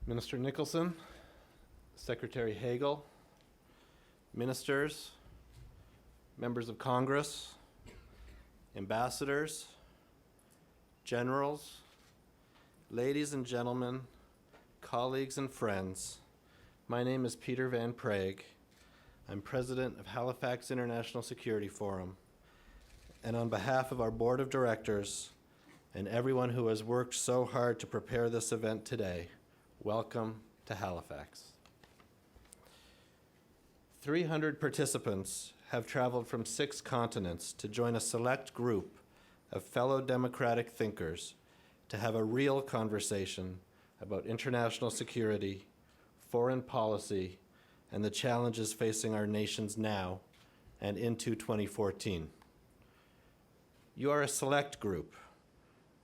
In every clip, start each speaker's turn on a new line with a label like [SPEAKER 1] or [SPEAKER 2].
[SPEAKER 1] Minister Nicholson, Secretary Hagel, ministers, members of Congress, ambassadors, generals, ladies and gentlemen, colleagues and friends, my name is Peter Van Prague. I'm president of Halifax International Security Forum, and on behalf of our board of directors and everyone who has worked so hard to prepare this event today, welcome to Halifax. 300 participants have traveled from 6 continents to join a select group of fellow democratic thinkers to have a real conversation about international security, foreign policy, and the challenges facing our nations now and into 2014. You are a select group,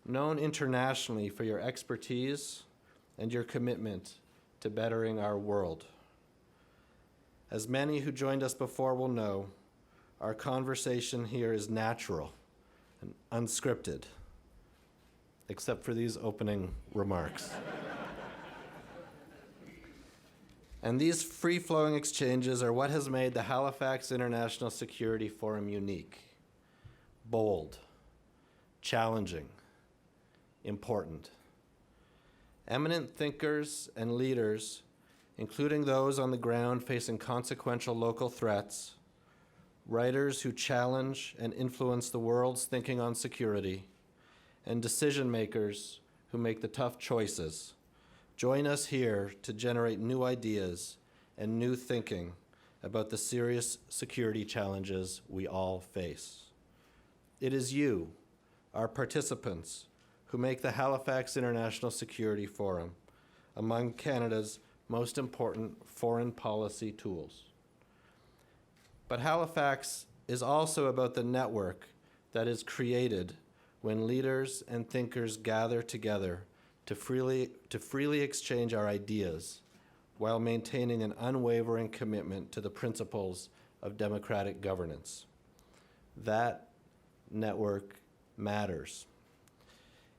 [SPEAKER 1] known internationally for your expertise and your commitment to bettering our world. As many who joined us before will know, our conversation here is natural and unscripted, except for these opening remarks. And these free-flowing exchanges are what has made the Halifax International Security Forum unique, bold, challenging, important. Eminent thinkers and leaders, including those on the ground facing consequential local threats, writers who challenge and influence the world's thinking on security, and decision makers who make the tough choices, join us here to generate new ideas and new thinking about the serious security challenges we all face. It is you, our participants, who make the Halifax International Security Forum among Canada's most important foreign policy tools. But Halifax is also about the network that is created when leaders and thinkers gather together to freely exchange our ideas while maintaining an unwavering commitment to the principles of democratic governance. That network matters.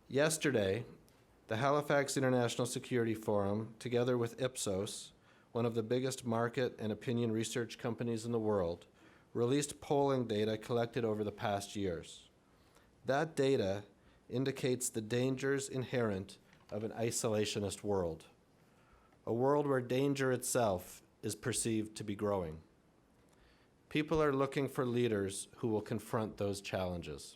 [SPEAKER 1] Yesterday, the Halifax International Security Forum, together with Ipsos, one of the biggest market and opinion research companies in the world, released polling data collected over the past years. That data indicates the dangers inherent of an isolationist world, a world where danger itself is perceived to be growing. People are looking for leaders who will confront those challenges.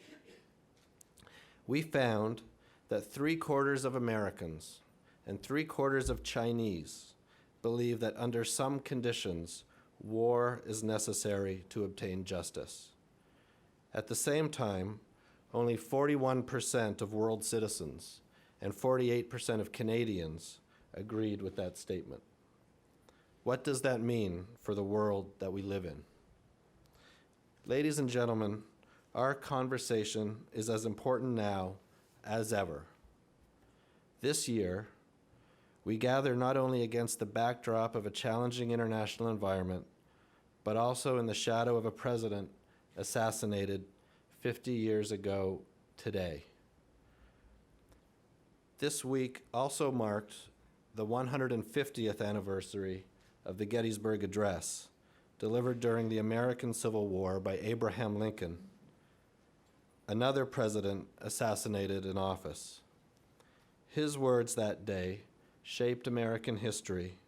[SPEAKER 1] We found that 3/4 of Americans and 3/4 of Chinese believe that under some conditions, war is necessary to obtain justice. At the same time, only 41% of world citizens and 48% of Canadians agreed with that statement. What does that mean for the world that we live in? Ladies and gentlemen, our conversation is as important now as ever. This year, we gather not only against the backdrop of a challenging international environment, but also in the shadow of a president assassinated 50 years ago today. This week also marked the 150th anniversary of the Gettysburg Address, delivered during the American Civil War by Abraham Lincoln, another president assassinated in office. His words that day shaped American history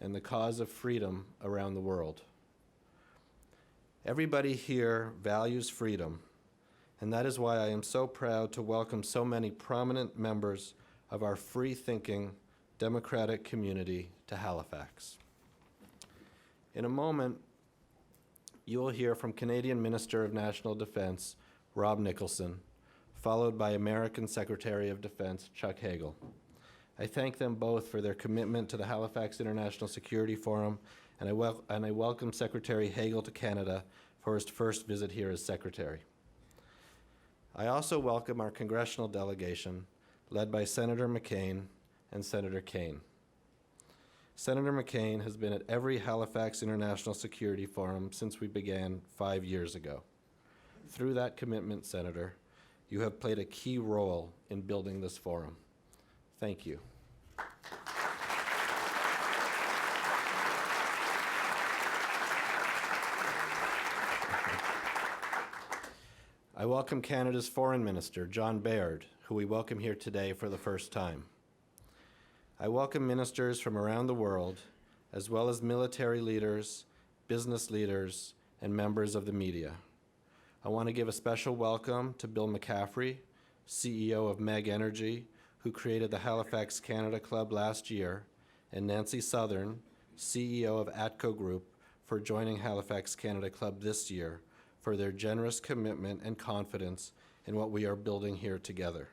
[SPEAKER 1] and the cause of freedom around the world. Everybody here values freedom, and that is why I am so proud to welcome so many prominent members of our free-thinking democratic community to Halifax. In a moment, you will hear from Canadian Minister of National Defence, Rob Nicholson, followed by American Secretary of Defense, Chuck Hagel. I thank them both for their commitment to the Halifax International Security Forum, and I welcome Secretary Hagel to Canada for his first visit here as Secretary. I also welcome our congressional delegation, led by Senator McCain and Senator Kane. Senator McCain has been at every Halifax International Security Forum since we began 5 years ago. Through that commitment, Senator, you have played a key role in building this forum. Thank you. I welcome Canada's Foreign Minister, John Baird, who we welcome here today for the first time. I welcome ministers from around the world, as well as military leaders, business leaders, and members of the media. I want to give a special welcome to Bill McCaffrey, CEO of Meg Energy, who created the Halifax Canada Club last year, and Nancy Southern, CEO of Atco Group, for joining Halifax Canada Club this year, for their generous commitment and confidence in what we are building here together.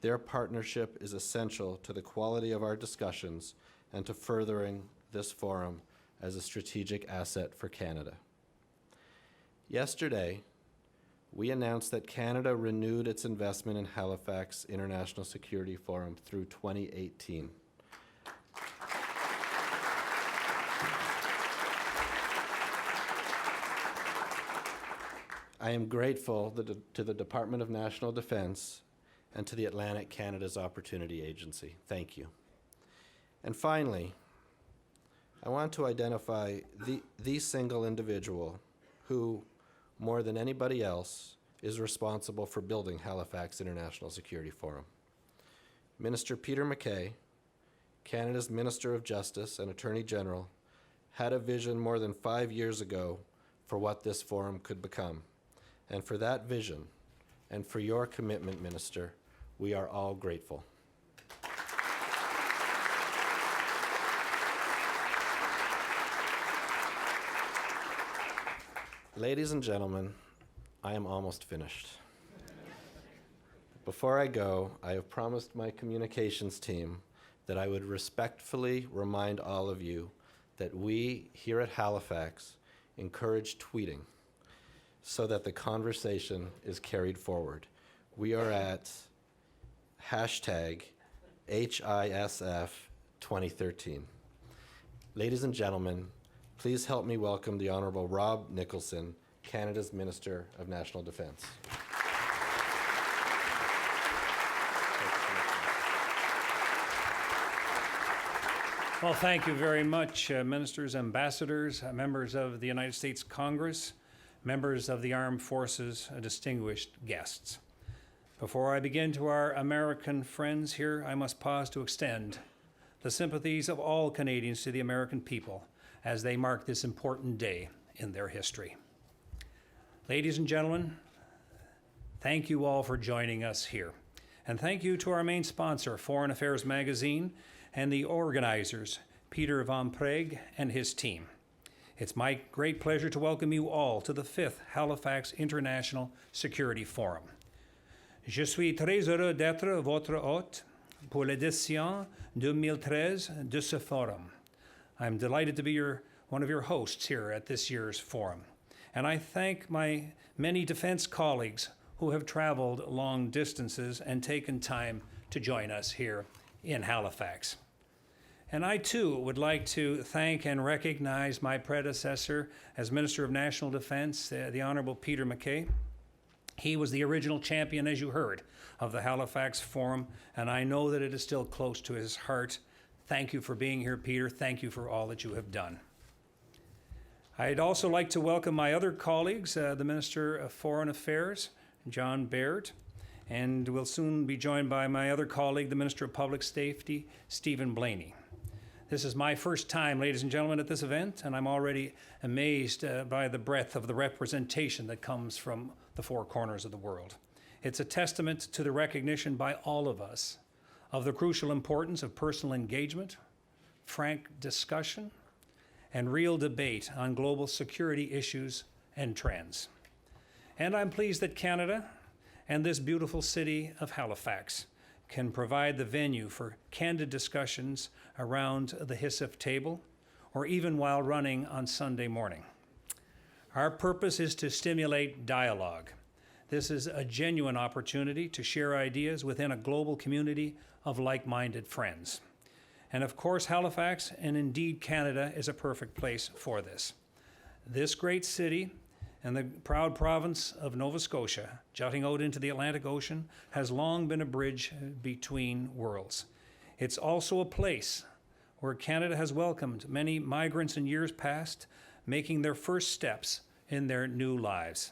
[SPEAKER 1] Their partnership is essential to the quality of our discussions and to furthering this forum as a strategic asset for Canada. Yesterday, we announced that Canada renewed its investment in Halifax International Security Forum through 2018. I am grateful to the Department of National Defence and to the Atlantic Canada's Opportunity Agency. Thank you. And finally, I want to identify the single individual who, more than anybody else, is responsible for building Halifax International Security Forum. Minister Peter MacKay, Canada's Minister of Justice and Attorney General, had a vision more than 5 years ago for what this forum could become. And for that vision, and for your commitment, Minister, we are all grateful. Ladies and gentlemen, I am almost finished. Before I go, I have promised my communications team that I would respectfully remind all of you that we here at Halifax encourage tweeting so that the conversation is carried forward. We are at hashtag HISF 2013. Ladies and gentlemen, please help me welcome the Honourable Rob Nicholson, Canada's Minister of National Defence.
[SPEAKER 2] Well, thank you very much, ministers, ambassadors, members of the United States Congress, members of the Armed Forces, distinguished guests. Before I begin to our American friends here, I must pause to extend the sympathies of all Canadians to the American people as they mark this important day in their history. Ladies and gentlemen, thank you all for joining us here. And thank you to our main sponsor, Foreign Affairs Magazine, and the organizers, Peter Van Prague and his team. It's my great pleasure to welcome you all to the 5th Halifax International Security Forum. Je suis très heureux d'être votre hôte pour l'édition 2013 de ce forum. I'm delighted to be one of your hosts here at this year's forum. And I thank my many defense colleagues who have traveled long distances and taken time to join us here in Halifax. And I too would like to thank and recognize my predecessor as Minister of National Defense, the Honorable Peter MacKay. He was the original champion, as you heard, of the Halifax Forum, and I know that it is still close to his heart. Thank you for being here, Peter. Thank you for all that you have done. I'd also like to welcome my other colleagues, the Minister of Foreign Affairs, John Baird, and we'll soon be joined by my other colleague, the Minister of Public Safety, Stephen Blaney. This is my first time, ladies and gentlemen, at this event, and I'm already amazed by the breadth of the representation that comes from the four corners of the world. It's a testament to the recognition by all of us of the crucial importance of personal engagement, frank discussion, and real debate on global security issues and trends. And I'm pleased that Canada and this beautiful city of Halifax can provide the venue for candid discussions around the HISF table, or even while running on Sunday morning. Our purpose is to stimulate dialogue. This is a genuine opportunity to share ideas within a global community of like-minded friends. And of course, Halifax, and indeed Canada, is a perfect place for this. This great city and the proud province of Nova Scotia, jutting out into the Atlantic Ocean, has long been a bridge between worlds. It's also a place where Canada has welcomed many migrants in years past, making their first steps in their new lives.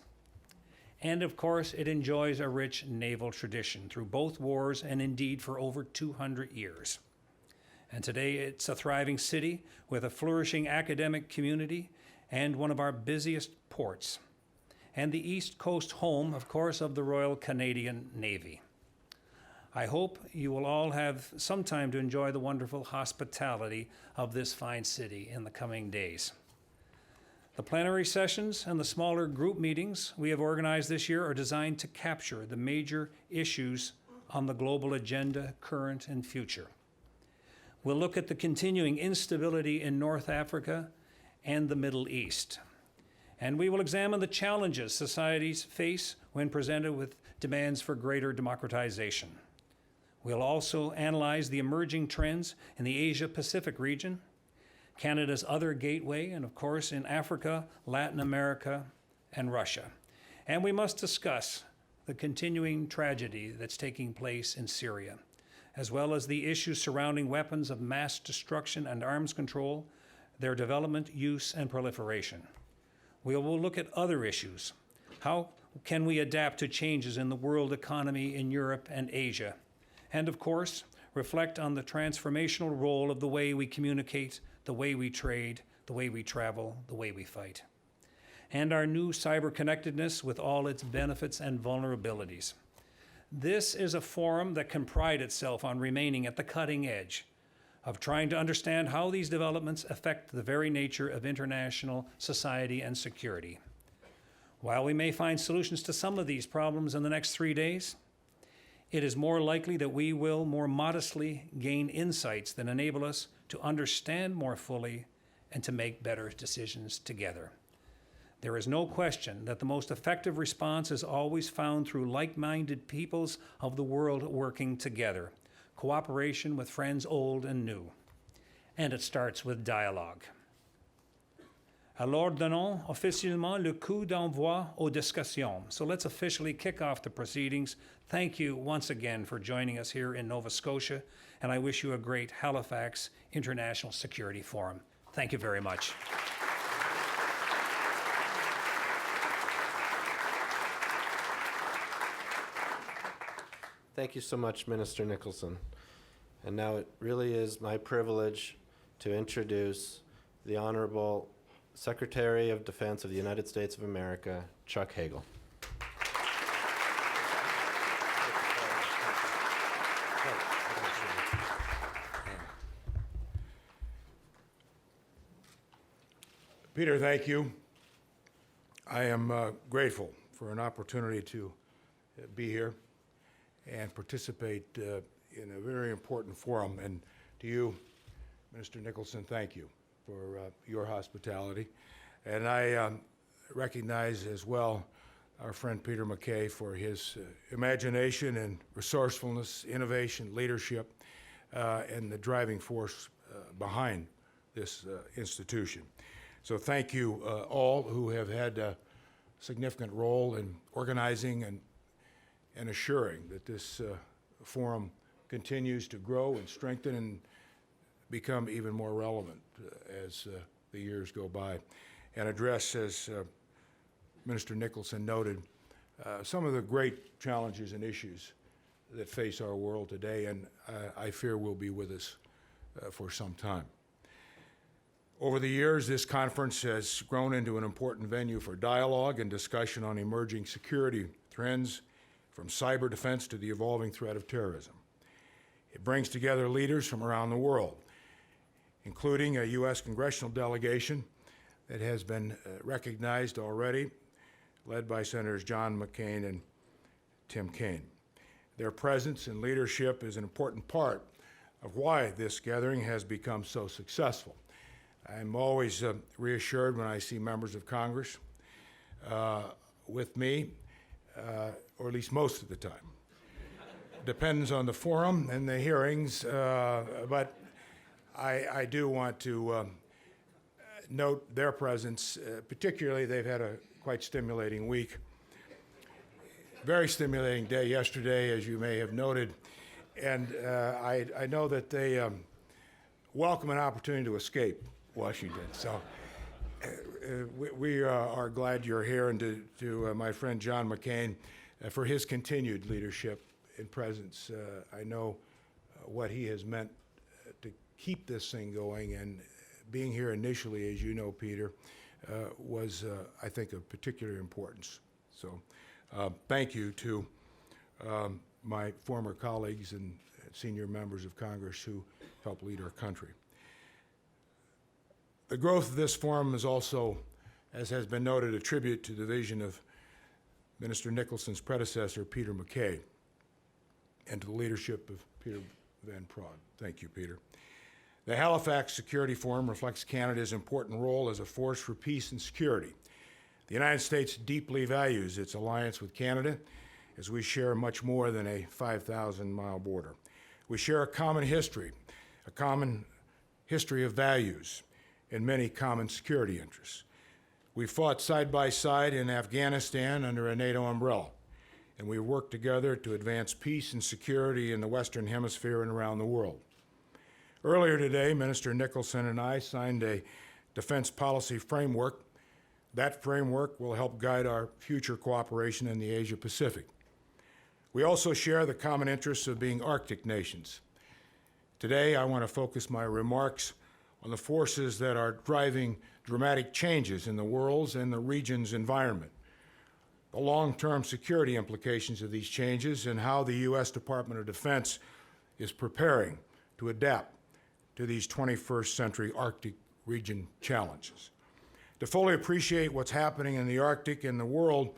[SPEAKER 2] And of course, it enjoys a rich naval tradition through both wars and indeed for over 200 years. And today it's a thriving city with a flourishing academic community and one of our busiest ports. And the East Coast home, of course, of the Royal Canadian Navy. I hope you will all have some time to enjoy the wonderful hospitality of this fine city in the coming days. The plenary sessions and the smaller group meetings we have organized this year are designed to capture the major issues on the global agenda, current and future. We'll look at the continuing instability in North Africa and the Middle East. And we will examine the challenges societies face when presented with demands for greater democratization. We'll also analyze the emerging trends in the Asia-Pacific region, Canada's other gateway, and of course in Africa, Latin America, and Russia. And we must discuss the continuing tragedy that's taking place in Syria, as well as the issues surrounding weapons of mass destruction and arms control, their development, use, and proliferation. We will look at other issues. How can we adapt to changes in the world economy in Europe and Asia? And of course, reflect on the transformational role of the way we communicate, the way we trade, the way we travel, the way we fight. And our new cyber connectedness with all its benefits and vulnerabilities. This is a forum that can pride itself on remaining at the cutting edge of trying to understand how these developments affect the very nature of international society and security. While we may find solutions to some of these problems in the next 3 days, it is more likely that we will more modestly gain insights that enable us to understand more fully and to make better decisions together. There is no question that the most effective response is always found through like-minded peoples of the world working together, cooperation with friends old and new. And it starts with dialogue. Alors donnons officiellement le coup d'envoi aux discussions. So let's officially kick off the proceedings. Thank you once again for joining us here in Nova Scotia, and I wish you a great Halifax International Security Forum. Thank you very much.
[SPEAKER 1] Thank you so much, Minister Nicholson. And now it really is my privilege to introduce the Honorable Secretary of Defense of the United States of America, Chuck Hagel.
[SPEAKER 3] Peter, thank you. I am grateful for an opportunity to be here and participate in a very important forum. And to you, Minister Nicholson, thank you for your hospitality. And I recognize as well our friend Peter MacKay for his imagination and resourcefulness, innovation, leadership, and the driving force behind this institution. So thank you all who have had a significant role in organizing and assuring that this forum continues to grow and strengthen and become even more relevant as the years go by, and address, as Minister Nicholson noted, some of the great challenges and issues that face our world today, and I fear will be with us for some time. Over the years, this conference has grown into an important venue for dialogue and discussion on emerging security trends, from cyber defense to the evolving threat of terrorism. It brings together leaders from around the world, including a U.S. congressional delegation that has been recognized already, led by Senators John McCain and Tim Kaine. Their presence and leadership is an important part of why this gathering has become so successful. I'm always reassured when I see members of Congress with me, or at least most of the time. Depends on the forum and the hearings, but I do want to note their presence. Particularly, they've had a quite stimulating week. Very stimulating day yesterday, as you may have noted, and I know that they welcome an opportunity to escape Washington. So we are glad you're here, and to my friend John McCain for his continued leadership and presence. I know what he has meant to keep this thing going, and being here initially, as you know, Peter, was, I think, of particular importance. So thank you to my former colleagues and senior members of Congress who helped lead our country. The growth of this forum is also, as has been noted, a tribute to the vision of Minister Nicholson's predecessor, Peter MacKay, and to the leadership of Peter Van Praag. Thank you, Peter. The Halifax Security Forum reflects Canada's important role as a force for peace and security. The United States deeply values its alliance with Canada, as we share much more than a 5,000-mile border. We share a common history of values, and many common security interests. We fought side by side in Afghanistan under a NATO umbrella, and we worked together to advance peace and security in the Western Hemisphere and around the world. Earlier today, Minister Nicholson and I signed a defense policy framework. That framework will help guide our future cooperation in the Asia-Pacific. We also share the common interests of being Arctic nations. Today, I want to focus my remarks on the forces that are driving dramatic changes in the world's and the region's environment, the long-term security implications of these changes, and how the U.S. Department of Defense is preparing to adapt to these 21st century Arctic region challenges. To fully appreciate what's happening in the Arctic and the world,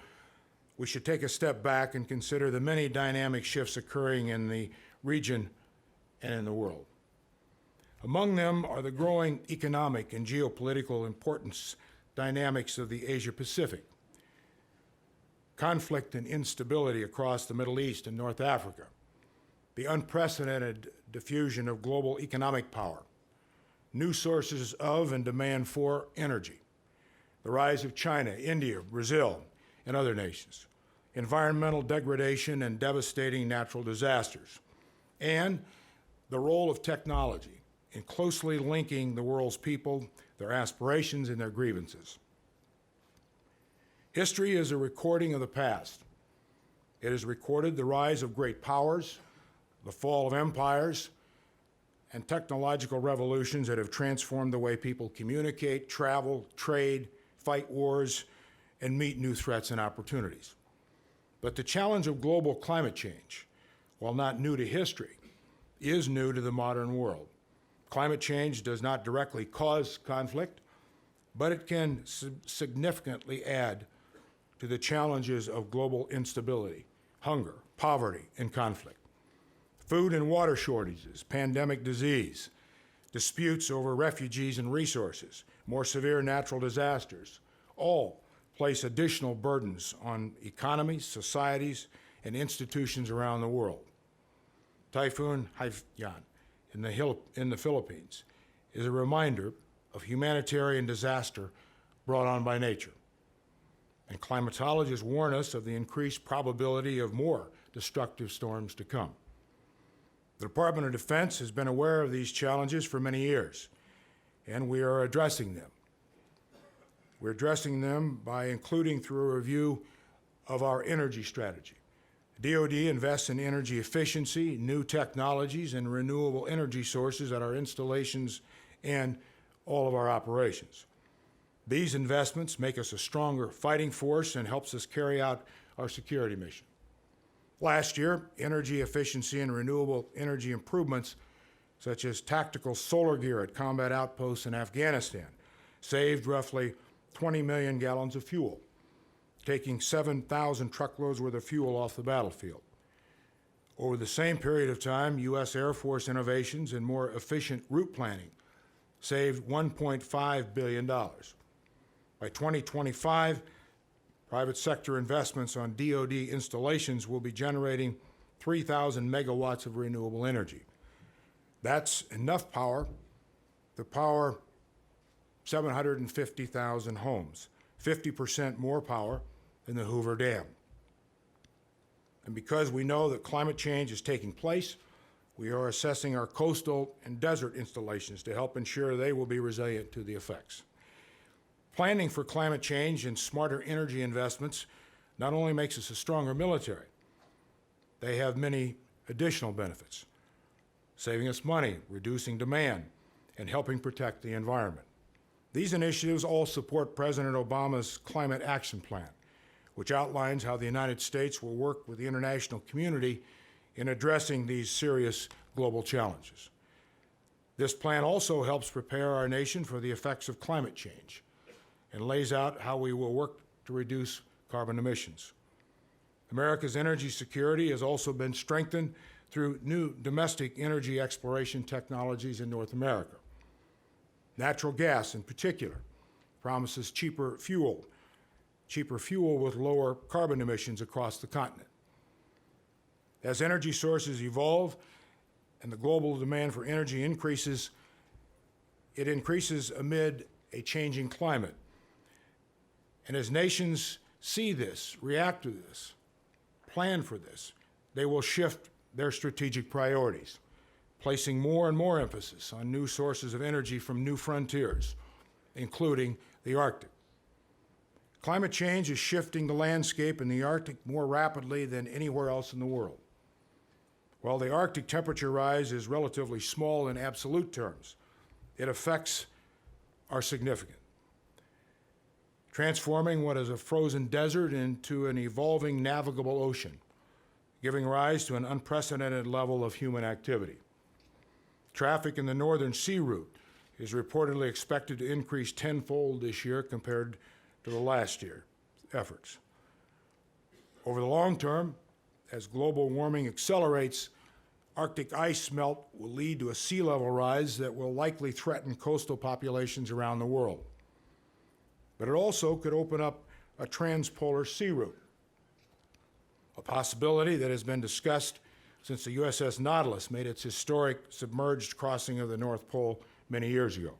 [SPEAKER 3] we should take a step back and consider the many dynamic shifts occurring in the region and in the world. Among them are the growing economic and geopolitical importance dynamics of the Asia-Pacific, conflict and instability across the Middle East and North Africa, the unprecedented diffusion of global economic power, new sources of and demand for energy, the rise of China, India, Brazil, and other nations, environmental degradation and devastating natural disasters, and the role of technology in closely linking the world's people, their aspirations, and their grievances. History is a recording of the past. It has recorded the rise of great powers, the fall of empires, and technological revolutions that have transformed the way people communicate, travel, trade, fight wars, and meet new threats and opportunities. But the challenge of global climate change, while not new to history, is new to the modern world. Climate change does not directly cause conflict, but it can significantly add to the challenges of global instability, hunger, poverty, and conflict. Food and water shortages, pandemic disease, disputes over refugees and resources, more severe natural disasters, all place additional burdens on economies, societies, and institutions around the world. Typhoon Haiyan in the Philippines is a reminder of humanitarian disaster brought on by nature. And climatologists warn us of the increased probability of more destructive storms to come. The Department of Defense has been aware of these challenges for many years, and we are addressing them. We're addressing them by including through a review of our energy strategy. DoD invests in energy efficiency, new technologies, and renewable energy sources at our installations and all of our operations. These investments make us a stronger fighting force and helps us carry out our security mission. Last year, energy efficiency and renewable energy improvements, such as tactical solar gear at combat outposts in Afghanistan, saved roughly 20 million gallons of fuel, taking 7,000 truckloads worth of fuel off the battlefield. Over the same period of time, U.S. Air Force innovations in more efficient route planning saved $1.5 billion. By 2025, private sector investments on DoD installations will be generating 3,000 megawatts of renewable energy. That's enough power to power 750,000 homes, 50% more power than the Hoover Dam. And because we know that climate change is taking place, we are assessing our coastal and desert installations to help ensure they will be resilient to the effects. Planning for climate change and smarter energy investments not only makes us a stronger military, they have many additional benefits, saving us money, reducing demand, and helping protect the environment. These initiatives all support President Obama's Climate Action Plan, which outlines how the United States will work with the international community in addressing these serious global challenges. This plan also helps prepare our nation for the effects of climate change and lays out how we will work to reduce carbon emissions. America's energy security has also been strengthened through new domestic energy exploration technologies in North America. Natural gas, in particular, promises cheaper fuel with lower carbon emissions across the continent. As energy sources evolve and the global demand for energy increases, it increases amid a changing climate. And as nations see this, react to this, plan for this, they will shift their strategic priorities, placing more and more emphasis on new sources of energy from new frontiers, including the Arctic. Climate change is shifting the landscape in the Arctic more rapidly than anywhere else in the world. While the Arctic temperature rise is relatively small in absolute terms, its effects are significant, transforming what is a frozen desert into an evolving navigable ocean, giving rise to an unprecedented level of human activity. Traffic in the northern sea route is reportedly expected to increase tenfold this year compared to the last year efforts. Over the long term, as global warming accelerates, Arctic ice melt will lead to a sea level rise that will likely threaten coastal populations around the world. But it also could open up a transpolar sea route, a possibility that has been discussed since the USS Nautilus made its historic submerged crossing of the North Pole many years ago.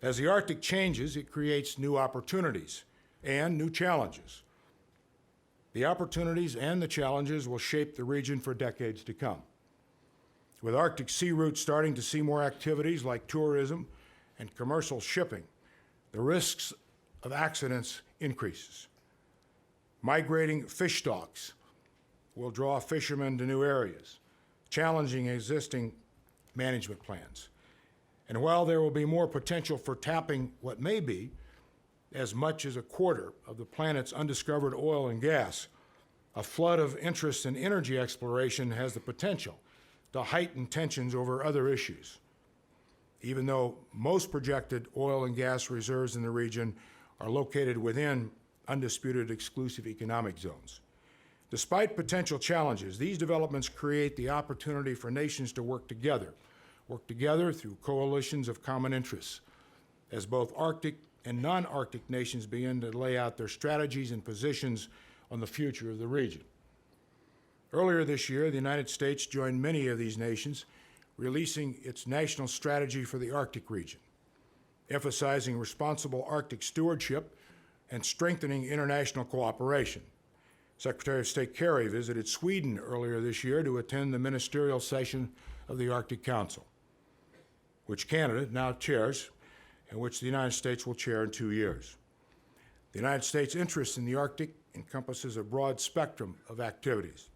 [SPEAKER 3] As the Arctic changes, it creates new opportunities and new challenges. The opportunities and the challenges will shape the region for decades to come. With Arctic sea routes starting to see more activities like tourism and commercial shipping, the risks of accidents increases. Migrating fish stocks will draw fishermen to new areas, challenging existing management plans. And while there will be more potential for tapping what may be as much as a quarter of the planet's undiscovered oil and gas, a flood of interest in energy exploration has the potential to heighten tensions over other issues, even though most projected oil and gas reserves in the region are located within undisputed exclusive economic zones. Despite potential challenges, these developments create the opportunity for nations to work together through coalitions of common interests, as both Arctic and non-Arctic nations begin to lay out their strategies and positions on the future of the region. Earlier this year, the United States joined many of these nations, releasing its national strategy for the Arctic region, emphasizing responsible Arctic stewardship and strengthening international cooperation. Secretary of State Kerry visited Sweden earlier this year to attend the ministerial session of the Arctic Council, which Canada now chairs and which the United States will chair in 2 years. The United States' interest in the Arctic encompasses a broad spectrum of activities.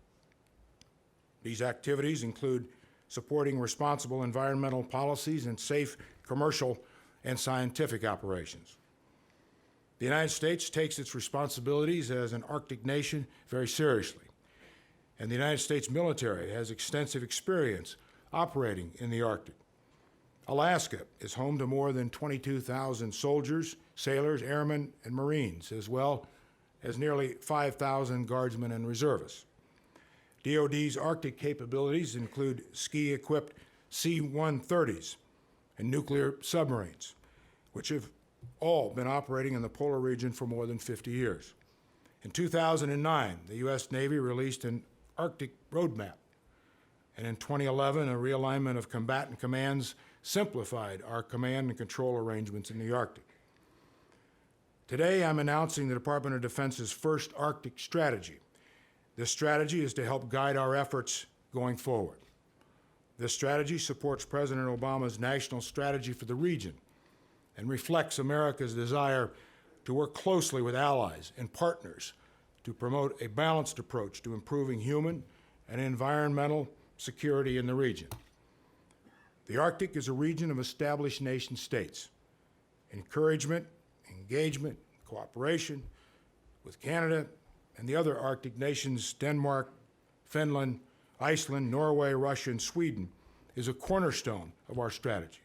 [SPEAKER 3] These activities include supporting responsible environmental policies and safe commercial and scientific operations. The United States takes its responsibilities as an Arctic nation very seriously, and the United States military has extensive experience operating in the Arctic. Alaska is home to more than 22,000 soldiers, sailors, airmen, and Marines, as well as nearly 5,000 guardsmen and reservists. DoD's Arctic capabilities include ski-equipped C-130s and nuclear submarines, which have all been operating in the polar region for more than 50 years. In 2009, the U.S. Navy released an Arctic roadmap, and in 2011, a realignment of combatant commands simplified our command and control arrangements in the Arctic. Today, I'm announcing the Department of Defense's first Arctic strategy. This strategy is to help guide our efforts going forward. This strategy supports President Obama's national strategy for the region and reflects America's desire to work closely with allies and partners to promote a balanced approach to improving human and environmental security in the region. The Arctic is a region of established nation states. Encouragement, engagement, cooperation with Canada and the other Arctic nations, Denmark, Finland, Iceland, Norway, Russia, and Sweden, is a cornerstone of our strategy.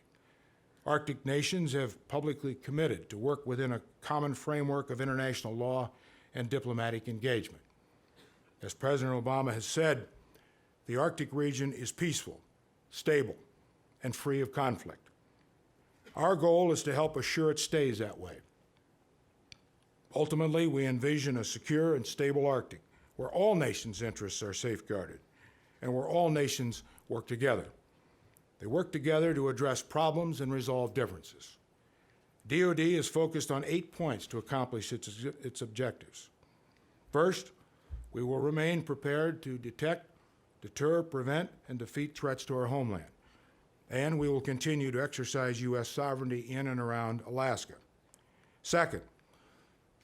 [SPEAKER 3] Arctic nations have publicly committed to work within a common framework of international law and diplomatic engagement. As President Obama has said, the Arctic region is peaceful, stable, and free of conflict. Our goal is to help assure it stays that way. Ultimately, we envision a secure and stable Arctic where all nations' interests are safeguarded and where all nations work together. They work together to address problems and resolve differences. DoD is focused on 8 points to accomplish its objectives. First, we will remain prepared to detect, deter, prevent, and defeat threats to our homeland. And we will continue to exercise U.S. sovereignty in and around Alaska. Second,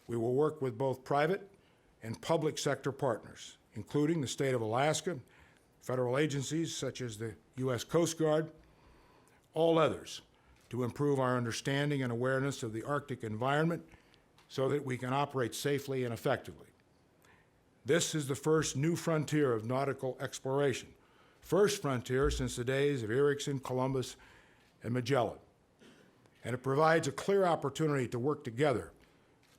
[SPEAKER 3] we will work with both private and public sector partners, including the state of Alaska, federal agencies such as the U.S. Coast Guard, all others, to improve our understanding and awareness of the Arctic environment so that we can operate safely and effectively. This is the first new frontier of nautical exploration, first frontier since the days of Erickson, Columbus, and Magellan. And it provides a clear opportunity to work together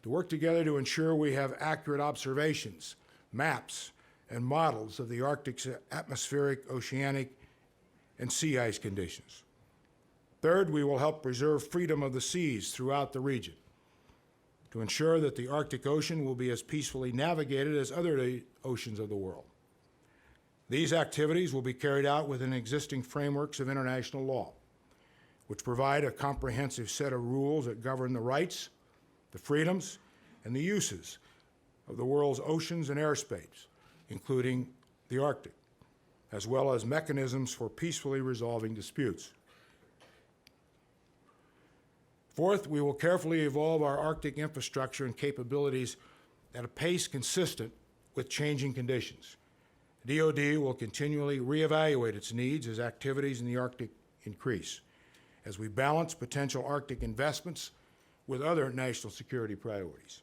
[SPEAKER 3] to ensure we have accurate observations, maps, and models of the Arctic's atmospheric, oceanic, and sea ice conditions. Third, we will help preserve freedom of the seas throughout the region to ensure that the Arctic Ocean will be as peacefully navigated as other oceans of the world. These activities will be carried out within existing frameworks of international law, which provide a comprehensive set of rules that govern the rights, the freedoms, and the uses of the world's oceans and airspace, including the Arctic, as well as mechanisms for peacefully resolving disputes. Fourth, we will carefully evolve our Arctic infrastructure and capabilities at a pace consistent with changing conditions. DoD will continually reevaluate its needs as activities in the Arctic increase, as we balance potential Arctic investments with other national security priorities.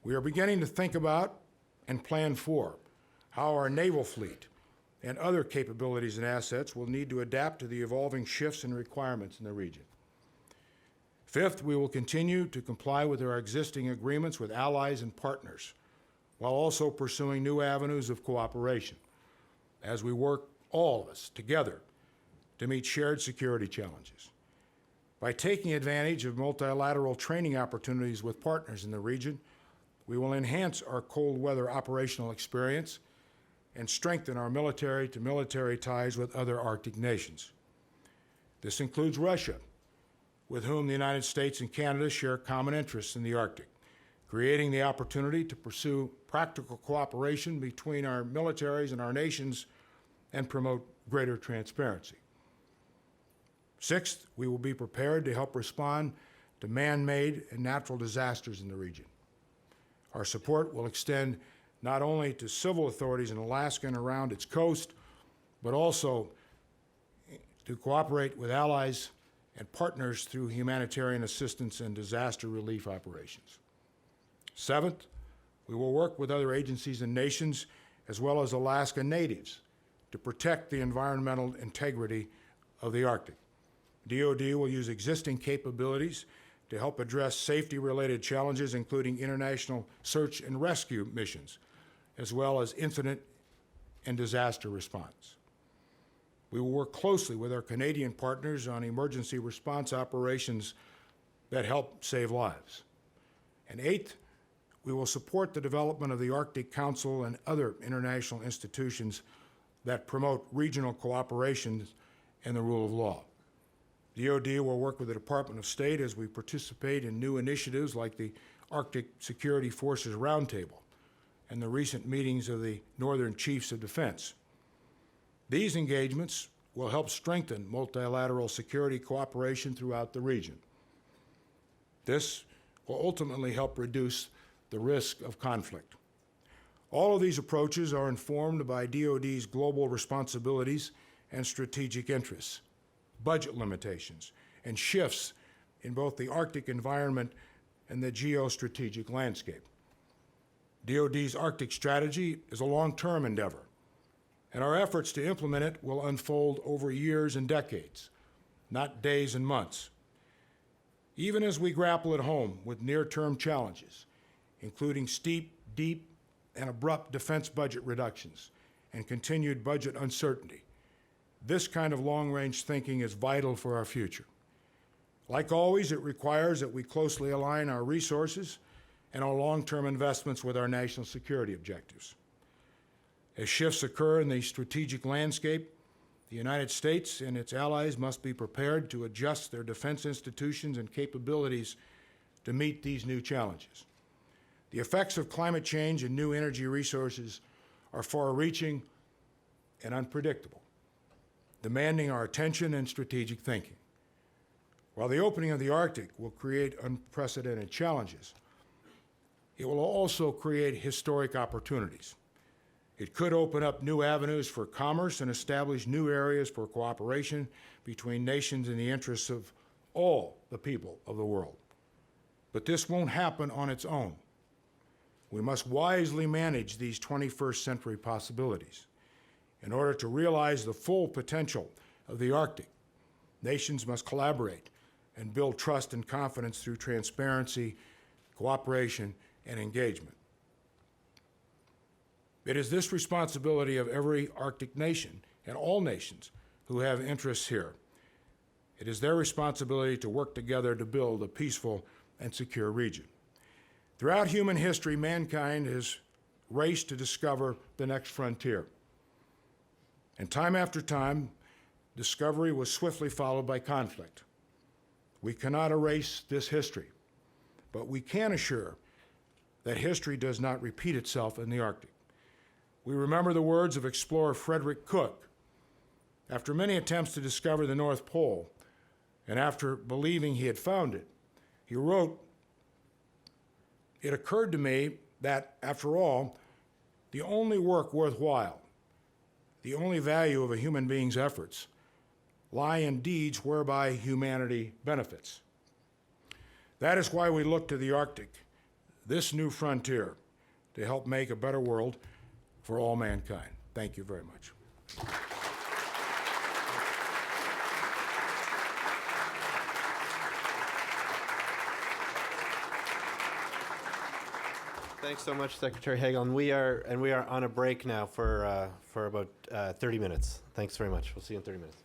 [SPEAKER 3] We are beginning to think about and plan for how our naval fleet and other capabilities and assets will need to adapt to the evolving shifts and requirements in the region. Fifth, we will continue to comply with our existing agreements with allies and partners, while also pursuing new avenues of cooperation as we work, all of us, together to meet shared security challenges. By taking advantage of multilateral training opportunities with partners in the region, we will enhance our cold weather operational experience and strengthen our military-to-military ties with other Arctic nations. This includes Russia, with whom the United States and Canada share common interests in the Arctic, creating the opportunity to pursue practical cooperation between our militaries and our nations and promote greater transparency. Sixth, we will be prepared to help respond to man-made and natural disasters in the region. Our support will extend not only to civil authorities in Alaska and around its coast, but also to cooperate with allies and partners through humanitarian assistance and disaster relief operations. Seventh, we will work with other agencies and nations, as well as Alaska natives, to protect the environmental integrity of the Arctic. DoD will use existing capabilities to help address safety-related challenges, including international search and rescue missions, as well as incident and disaster response. We will work closely with our Canadian partners on emergency response operations that help save lives. And eighth, we will support the development of the Arctic Council and other international institutions that promote regional cooperation and the rule of law. DoD will work with the Department of State as we participate in new initiatives like the Arctic Security Forces Roundtable and the recent meetings of the Northern Chiefs of Defense. These engagements will help strengthen multilateral security cooperation throughout the region. This will ultimately help reduce the risk of conflict. All of these approaches are informed by DoD's global responsibilities and strategic interests, budget limitations, and shifts in both the Arctic environment and the geostrategic landscape. DoD's Arctic strategy is a long-term endeavor, and our efforts to implement it will unfold over years and decades, not days and months. Even as we grapple at home with near-term challenges, including steep, deep, and abrupt defense budget reductions and continued budget uncertainty, this kind of long-range thinking is vital for our future. Like always, it requires that we closely align our resources and our long-term investments with our national security objectives. As shifts occur in the strategic landscape, the United States and its allies must be prepared to adjust their defense institutions and capabilities to meet these new challenges. The effects of climate change and new energy resources are far-reaching and unpredictable, demanding our attention and strategic thinking. While the opening of the Arctic will create unprecedented challenges, it will also create historic opportunities. It could open up new avenues for commerce and establish new areas for cooperation between nations in the interests of all the people of the world. But this won't happen on its own. We must wisely manage these 21st century possibilities. In order to realize the full potential of the Arctic, nations must collaborate and build trust and confidence through transparency, cooperation, and engagement. It is this responsibility of every Arctic nation and all nations who have interests here. It is their responsibility to work together to build a peaceful and secure region. Throughout human history, mankind has raced to discover the next frontier. And time after time, discovery was swiftly followed by conflict. We cannot erase this history, but we can assure that history does not repeat itself in the Arctic. We remember the words of explorer Frederick Cook. After many attempts to discover the North Pole, and after believing he had found it, he wrote, "It occurred to me that, after all, the only work worthwhile, the only value of a human being's efforts, lie in deeds whereby humanity benefits." That is why we look to the Arctic, this new frontier, to help make a better world for all mankind. Thank you very much.
[SPEAKER 1] Thanks so much, Secretary Hagel. And we are on a break now for about 30 minutes. Thanks very much. We'll see you in 30 minutes.